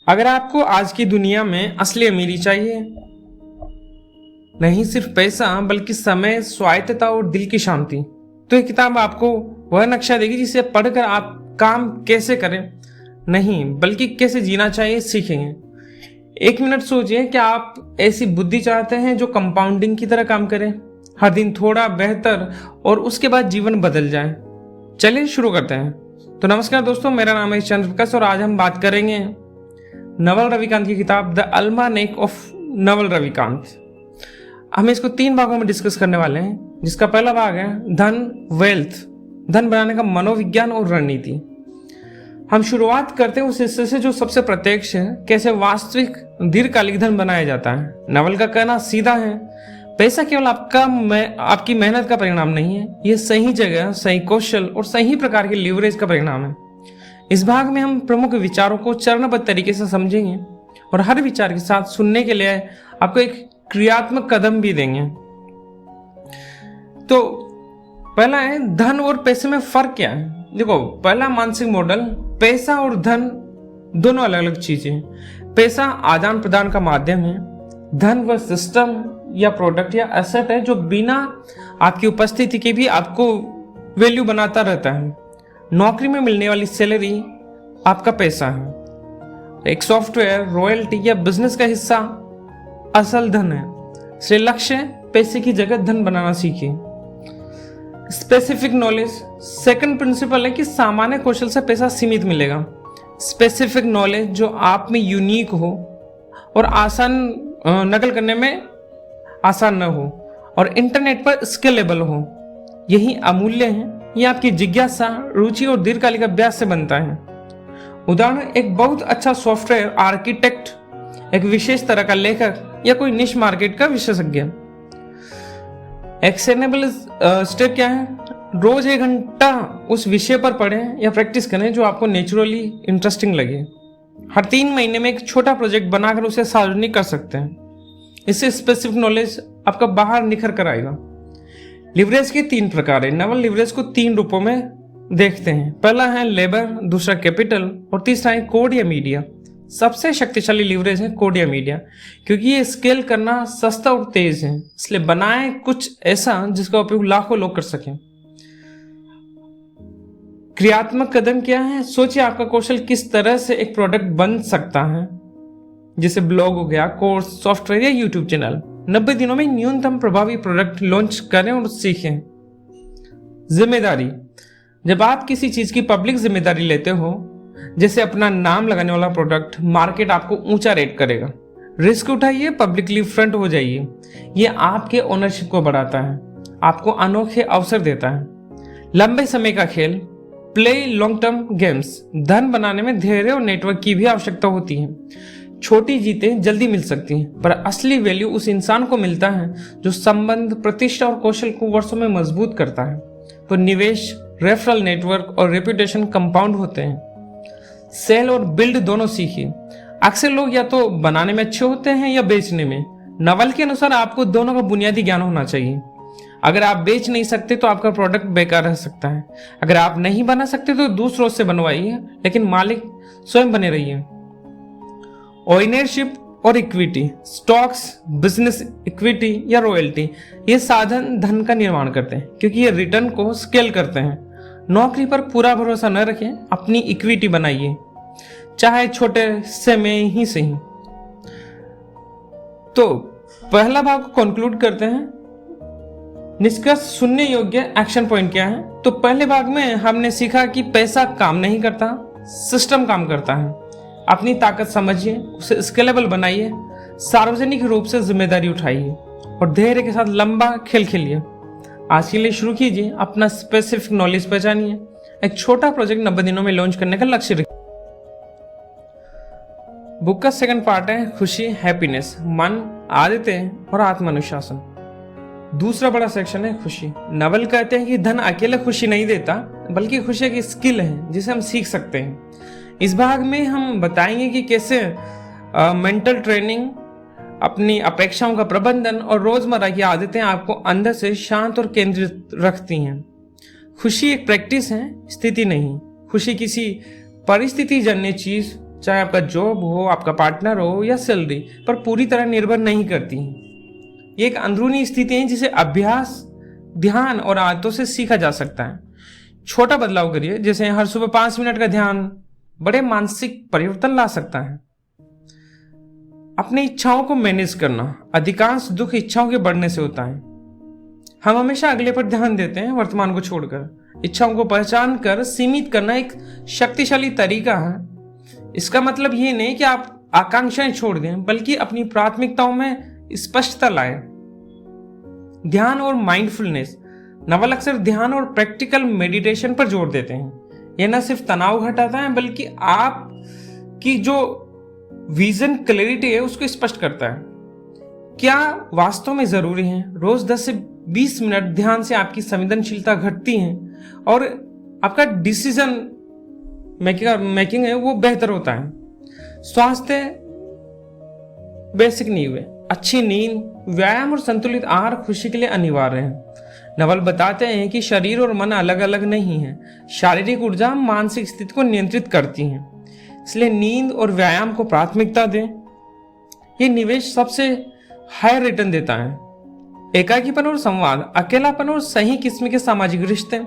अगर आपको आज की दुनिया में असली अमीरी चाहिए, नहीं सिर्फ पैसा बल्कि समय, स्वायत्तता और दिल की शांति, तो ये किताब आपको वह नक्शा देगी जिसे पढ़कर आप काम कैसे करें नहीं बल्कि कैसे जीना चाहिए सीखेंगे। एक मिनट सोचिए, क्या आप ऐसी बुद्धि चाहते हैं जो कंपाउंडिंग की तरह काम करे, हर दिन थोड़ा बेहतर और उसके बाद जीवन बदल जाए। चलिए शुरू करते हैं। तो नमस्कार दोस्तों, मेरा नाम है चंद्र प्रकाश और आज हम बात करेंगे नवल रविकांत की किताब द अल्मानेक ऑफ नवल रविकांत। हम इसको 3 भागों में डिस्कस करने वाले हैं, जिसका पहला भाग है धन, वेल्थ, धन बनाने का मनोविज्ञान और रणनीति। हम शुरुआत करते हैं उस हिस्से से जो सबसे प्रत्यक्ष है, कैसे वास्तविक दीर्घकालिक धन बनाया जाता है। नवल का कहना सीधा है, पैसा केवल आपकी मेहनत का परिणाम नहीं है, यह सही जगह, सही कौशल और सही प्रकार के लीवरेज का परिणाम है। इस भाग में हम प्रमुख विचारों को चरणबद्ध तरीके से समझेंगे और हर विचार के साथ सुनने के लिए आपको एक क्रियात्मक कदम भी देंगे। तो पहला है धन और पैसे में फर्क क्या है। देखो, पहला मानसिक मॉडल, पैसा और धन दोनों अलग अलग चीजें। पैसा आदान प्रदान का माध्यम है, धन वह सिस्टम या प्रोडक्ट या एसेट है जो बिना आपकी उपस्थिति के भी आपको वैल्यू बनाता रहता है। नौकरी में मिलने वाली सैलरी आपका पैसा है, एक सॉफ्टवेयर, रॉयल्टी या बिजनेस का हिस्सा असल धन है। इसलिए लक्ष्य पैसे की जगह धन बनाना सीखिए। स्पेसिफिक नॉलेज, सेकंड प्रिंसिपल है कि सामान्य कौशल से पैसा सीमित मिलेगा। स्पेसिफिक नॉलेज जो आप में यूनिक हो और आसान नकल करने में आसान न हो और इंटरनेट पर स्केलेबल हो, यही अमूल्य है। ये आपकी जिज्ञासा, रुचि और दीर्घकालिक अभ्यास से बनता है। उदाहरण, एक बहुत अच्छा सॉफ्टवेयर आर्किटेक्ट, एक विशेष तरह का लेखक या कोई निश मार्केट का विशेषज्ञ। एक्शनेबल स्टेप क्या है? रोज 1 घंटा उस विषय पर पढ़ें या प्रैक्टिस करें जो आपको नेचुरली इंटरेस्टिंग लगे। हर 3 महीने में एक छोटा प्रोजेक्ट बनाकर उसे सार्वजनिक कर सकते हैं। इससे स्पेसिफिक नॉलेज आपका बाहर निखर कर आएगा। लिवरेज के 3 प्रकार है। नवल लिवरेज को 3 रूपों में देखते हैं। पहला है लेबर, दूसरा कैपिटल और तीसरा है कोड या मीडिया। सबसे शक्तिशाली लिवरेज है कोड या मीडिया, क्योंकि ये स्केल करना सस्ता और तेज है। इसलिए बनाएं कुछ ऐसा जिसका उपयोग लाखों लोग कर सकें। क्रियात्मक कदम क्या है? सोचिए आपका कौशल किस तरह से एक प्रोडक्ट बन सकता है, जैसे ब्लॉग हो गया, कोर्स, सॉफ्टवेयर या यूट्यूब चैनल। 90 दिनों में न्यूनतम प्रभावी प्रोडक्ट लॉन्च करें और सीखें। जिम्मेदारी, जब आप किसी चीज की पब्लिक जिम्मेदारी लेते हो, जैसे अपना नाम लगाने वाला प्रोडक्ट, मार्केट आपको ऊंचा रेट करेगा। रिस्क उठाइए, पब्लिकली फ्रंट हो जाइए। ये आपके ओनरशिप को बढ़ाता है, आपको अनोखे अवसर देता है। लंबे समय का खेल, प्ले लॉन्ग टर्म गेम्स। धन बनाने में धैर्य और नेटवर्क की भी आवश्यकता होती है। छोटी जीतें जल्दी मिल सकती हैं, पर असली वैल्यू उस इंसान को मिलता है जो संबंध, प्रतिष्ठा और कौशल को वर्षों में मजबूत करता है। तो निवेश, रेफरल नेटवर्क और रेपुटेशन कंपाउंड होते हैं। सेल और बिल्ड दोनों सीखिए। अक्सर लोग या तो बनाने में अच्छे होते हैं या बेचने में। नवल के अनुसार आपको दोनों का बुनियादी ज्ञान होना चाहिए। अगर आप बेच नहीं सकते तो आपका प्रोडक्ट बेकार रह सकता है। अगर आप नहीं बना सकते तो दूसरों से बनवाइए, लेकिन मालिक स्वयं बने रहिए। ओनरशिप और इक्विटी, स्टॉक्स, बिजनेस इक्विटी या रॉयल्टी, ये साधन धन का निर्माण करते हैं क्योंकि ये रिटर्न को स्केल करते हैं। नौकरी पर पूरा भरोसा न रखें, अपनी इक्विटी बनाइए, चाहे छोटे से में ही सही। तो पहला भाग को कंक्लूड करते हैं। निष्कर्ष सुनने योग्य एक्शन पॉइंट क्या है? तो पहले भाग में हमने सीखा कि पैसा काम नहीं करता, सिस्टम काम करता है। अपनी ताकत समझिए, उसे स्केलेबल बनाइए, सार्वजनिक रूप से जिम्मेदारी उठाइए और धैर्य के साथ लंबा खेल खेलिए। आज के लिए शुरू कीजिए, अपना स्पेसिफिक नॉलेज पहचानिए, एक छोटा प्रोजेक्ट 90 दिनों में लॉन्च करने का लक्ष्य रखिए। बुक का सेकंड पार्ट है खुशी, हैप्पीनेस, मन, आदतें और आत्मानुशासन। दूसरा बड़ा सेक्शन है खुशी। नवल कहते हैं कि धन अकेले खुशी नहीं देता, बल्कि खुशी एक स्किल है जिसे हम सीख सकते हैं। इस भाग में हम बताएंगे कि कैसे मेंटल ट्रेनिंग, अपनी अपेक्षाओं का प्रबंधन और रोजमर्रा की आदतें आपको अंदर से शांत और केंद्रित रखती हैं। खुशी एक प्रैक्टिस है, स्थिति नहीं। खुशी किसी परिस्थिति जन्य चीज चाहे आपका जॉब हो, आपका पार्टनर हो या सैलरी, पर पूरी तरह निर्भर नहीं करती। ये एक अंदरूनी स्थिति है जिसे अभ्यास, ध्यान और आदतों से सीखा जा सकता है। छोटा बदलाव करिए, जैसे हर सुबह 5 मिनट का ध्यान बड़े मानसिक परिवर्तन ला सकता है। अपनी इच्छाओं को मैनेज करना, अधिकांश दुख इच्छाओं के बढ़ने से होता है। हम हमेशा अगले पर ध्यान देते हैं, वर्तमान को छोड़कर। इच्छाओं को पहचान कर सीमित करना एक शक्तिशाली तरीका है। इसका मतलब ये नहीं कि आप आकांक्षाएं छोड़ दें, बल्कि अपनी प्राथमिकताओं में स्पष्टता लाएं। ध्यान और माइंडफुलनेस। नवल अक्सर ध्यान और प्रैक्टिकल मेडिटेशन पर जोर देते हैं। यह न सिर्फ तनाव घटाता है, बल्कि आप की जो विजन क्लैरिटी है उसको स्पष्ट करता है। क्या वास्तव में जरूरी है? रोज 10 से 20 मिनट ध्यान से आपकी संवेदनशीलता घटती है और आपका डिसीजन मेकिंग है वो बेहतर होता है। स्वास्थ्य बेसिक नींव है। अच्छी नींद, व्यायाम और संतुलित आहार खुशी के लिए अनिवार्य है। नवल बताते हैं कि शरीर और मन अलग अलग नहीं है। शारीरिक ऊर्जा मानसिक स्थिति को नियंत्रित करती है, इसलिए नींद और व्यायाम को प्राथमिकता दें। ये निवेश सबसे हाई रिटर्न देता है। एकाकीपन और संवाद, अकेलापन और सही किस्म के सामाजिक रिश्ते,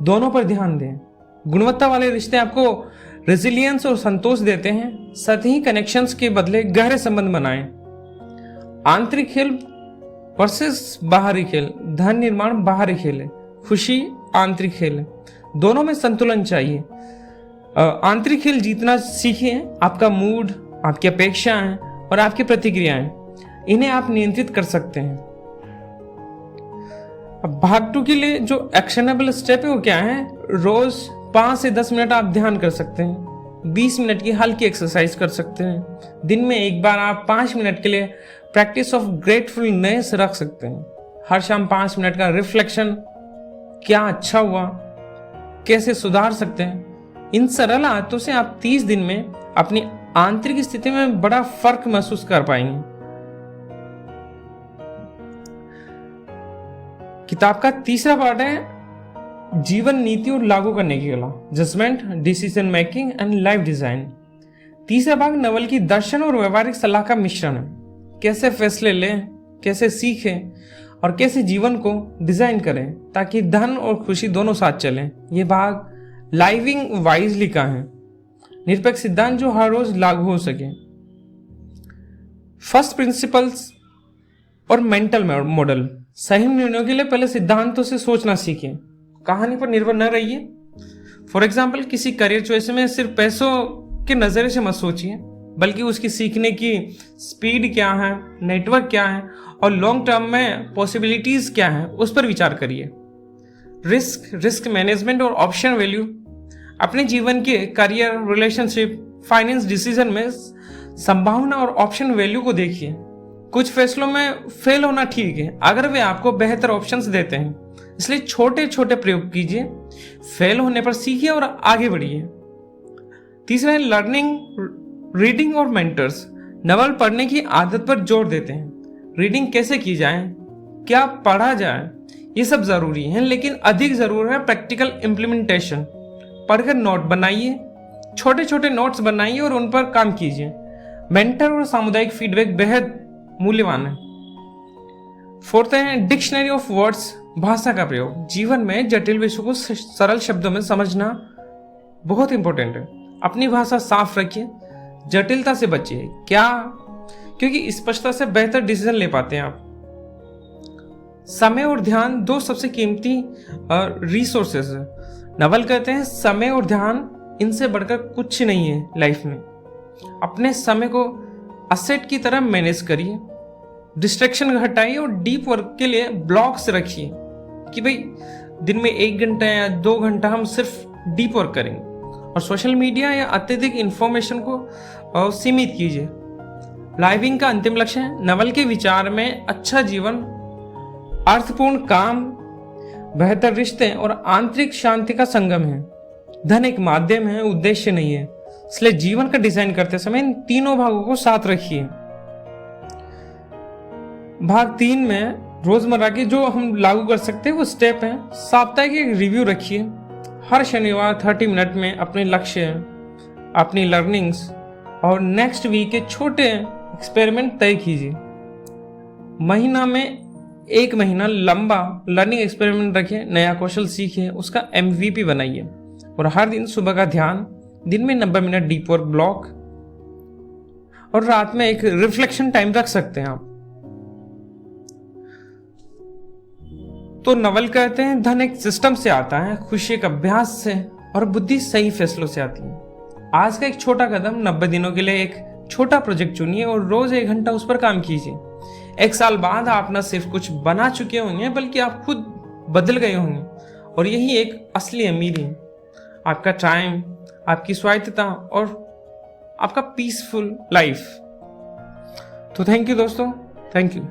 दोनों पर ध्यान दें। गुणवत्ता वाले रिश्ते आपको रेजिलियंस और संतोष देते हैं। सतही कनेक्शंस के बदले गहरे संबंध बनाएं। आंतरिक खेल वर्सेस बाहरी खेल। धन निर्माण बाहरी खेल है, खुशी आंतरिक खेल है। दोनों में संतुलन चाहिए। आंतरिक खेल जीतना सीखिए। आपका मूड, आपकी अपेक्षाएं और आपकी प्रतिक्रियाएं, इन्हें आप नियंत्रित कर सकते हैं। अब भाग 2 के लिए जो एक्शनेबल स्टेप है वो क्या है? रोज 5 से 10 मिनट आप ध्यान कर सकते हैं। 20 मिनट की हल्की एक्सरसाइज कर सकते हैं। दिन में एक बार आप 5 मिनट के लिए प्रैक्टिस ऑफ ग्रेटफुलनेस रख सकते हैं। हर शाम 5 मिनट का रिफ्लेक्शन, क्या अच्छा हुआ, कैसे सुधार सकते हैं। इन सरल आदतों से आप 30 दिन में अपनी आंतरिक स्थिति में बड़ा फर्क महसूस कर पाएंगे। किताब का तीसरा पार्ट है जीवन नीति और लागू करने की कला, judgement, decision making and life design. तीसरा भाग नवल की दर्शन और व्यवहारिक सलाह का मिश्रण है। कैसे फैसले लें, कैसे सीखें और कैसे जीवन को डिजाइन करें ताकि धन और खुशी दोनों साथ चलें। यह भाग लाइविंग वाइजली का है, निरपेक्ष सिद्धांत जो हर रोज लागू हो सके। फर्स्ट प्रिंसिपल्स और मेंटल मॉडल। सही निर्णयों के लिए पहले सिद्धांतों से सोचना सीखें, कहानी पर निर्भर न रहिए। फॉर एग्जाम्पल, किसी करियर चॉइस में सिर्फ पैसों के नजरिए से मत सोचिए, बल्कि उसकी सीखने की स्पीड क्या है, नेटवर्क क्या है और लॉन्ग टर्म में पॉसिबिलिटीज क्या है उस पर विचार करिए। रिस्क मैनेजमेंट और ऑप्शन वैल्यू। अपने जीवन के करियर, रिलेशनशिप, फाइनेंस डिसीजन में संभावना और ऑप्शन वैल्यू को देखिए। कुछ फैसलों में फेल होना ठीक है अगर वे आपको बेहतर ऑप्शंस देते हैं, इसलिए छोटे छोटे प्रयोग कीजिए, फेल होने पर सीखिए और आगे बढ़िए। तीसरा है लर्निंग, रीडिंग और मेंटर्स। नवल पढ़ने की आदत पर जोर देते हैं। रीडिंग कैसे की जाए, क्या पढ़ा जाए, ये सब जरूरी है, लेकिन अधिक जरूर है प्रैक्टिकल इम्प्लीमेंटेशन। पढ़कर नोट बनाइए, छोटे छोटे नोट्स बनाइए और उन पर काम कीजिए। मेंटर और सामुदायिक फीडबैक बेहद मूल्यवान है। फोर्थ है डिक्शनरी ऑफ वर्ड्स, भाषा का प्रयोग। जीवन में जटिल विषयों को सरल शब्दों में समझना बहुत इंपॉर्टेंट है। अपनी भाषा साफ रखिए, जटिलता से बचिए। क्या? क्योंकि स्पष्टता से बेहतर डिसीजन ले पाते हैं आप। समय और ध्यान दो सबसे कीमती रिसोर्सेज है। नवल कहते हैं समय और ध्यान इनसे बढ़कर कुछ नहीं है लाइफ में। अपने समय को असेट की तरह मैनेज करिए, डिस्ट्रैक्शन घटाइए और डीप वर्क के लिए ब्लॉक्स रखिए कि भाई दिन में 1 घंटा या 2 घंटा हम सिर्फ डीप वर्क करेंगे। और सोशल मीडिया या अत्यधिक इंफॉर्मेशन को सीमित कीजिए। लाइविंग का अंतिम लक्ष्य है नवल के विचार में अच्छा जीवन, अर्थपूर्ण काम, बेहतर रिश्ते और आंतरिक शांति का संगम है। धन एक माध्यम है, उद्देश्य नहीं है, इसलिए जीवन का डिजाइन करते समय इन तीनों भागों को साथ रखिए। भाग 3 में रोजमर्रा के जो हम लागू कर सकते हैं वो स्टेप है। साप्ताहिक एक रिव्यू रखिए। हर शनिवार 30 मिनट में अपने लक्ष्य, अपनी लर्निंग्स और नेक्स्ट वीक के छोटे एक्सपेरिमेंट तय कीजिए। महीना में 1 महीना लंबा लर्निंग एक्सपेरिमेंट रखिए, नया कौशल सीखिए, उसका MVP बनाइए। और हर दिन सुबह का ध्यान, दिन में 90 मिनट डीप वर्क ब्लॉक, और रात में एक रिफ्लेक्शन टाइम रख सकते हैं आप। तो नवल कहते हैं, धन एक सिस्टम से आता है, खुशी एक अभ्यास से, और बुद्धि सही फैसलों से आती है। आज का एक छोटा कदम, 90 दिनों के लिए एक छोटा प्रोजेक्ट चुनिए और रोज 1 घंटा उस पर काम कीजिए। 1 साल बाद आप न सिर्फ कुछ बना चुके होंगे, बल्कि आप खुद बदल गए होंगे। और यही एक असली अमीरी है, आपका टाइम, आपकी स्वायत्तता और आपका पीसफुल लाइफ। तो थैंक यू दोस्तों, थैंक यू।